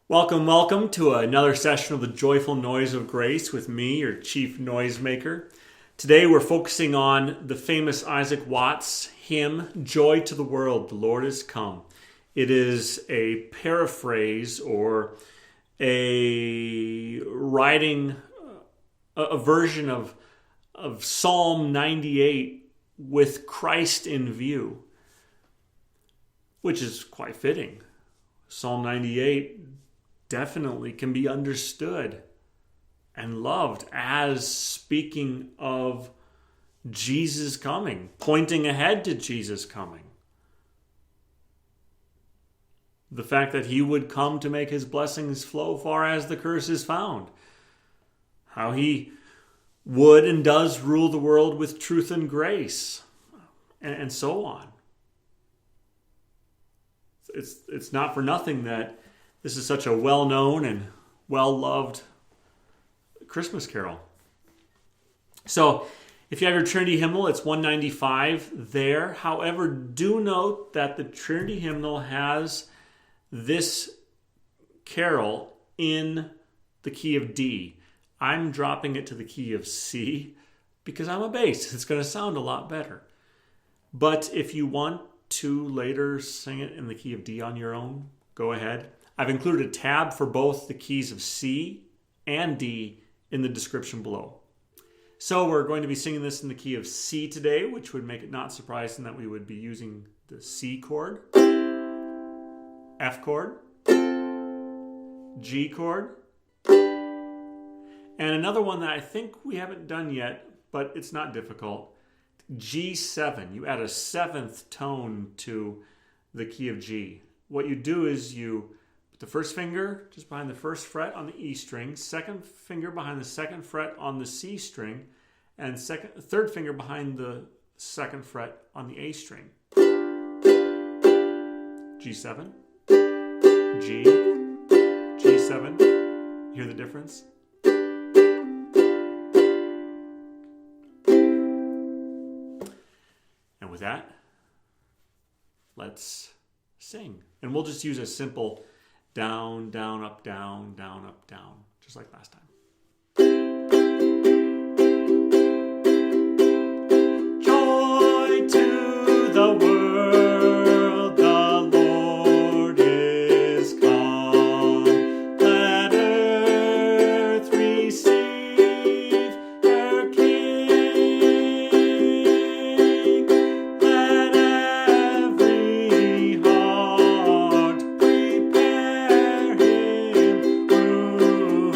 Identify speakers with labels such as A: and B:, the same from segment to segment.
A: Welcome, welcome to another session of the Joyful Noise of Grace with me, your chief noisemaker. Today we're focusing on the famous Isaac Watts hymn, Joy to the World, the Lord is Come. It is a paraphrase or a writing, a version of Psalm 98 with Christ in view, which is quite fitting. Psalm 98 definitely can be understood and loved as speaking of Jesus coming, pointing ahead to Jesus coming. The fact that he would come to make his blessings flow far as the curse is found. How he would and does rule the world with truth and grace, and so on. It's not for nothing that this is such a well-known and well-loved Christmas carol. So, if you have your Trinity hymnal, it's 195 there. However, do note that the Trinity hymnal has this carol in the key of D. I'm dropping it to the key of C because I'm a bass. It's going to sound a lot better. But if you want to later sing it in the key of D on your own, go ahead. I've included a tab for both the keys of C and D in the description below. So we're going to be singing this in the key of C today, which would make it not surprising that we would be using the C chord, F chord, G chord, and another one that I think we haven't done yet, but it's not difficult, G7. You add a seventh tone to the key of G. What you do is you put the first finger just behind the first fret on the E string, second finger behind the second fret on the C string, and third finger behind the second fret on the A string. G7, G, G7. Hear the difference? And with that, let's sing. And we'll just use a simple down, down, up, down, just like last time. Joy to the world, the Lord is come. Let earth receive her King. Let every heart prepare him room,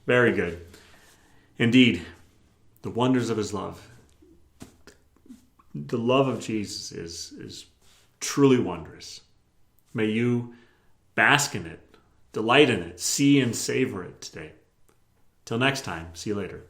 A: Very good. Indeed, the wonders of his love. The love of Jesus is truly wondrous. May you bask in it, delight in it, see and savor it today. Till next time, see you later.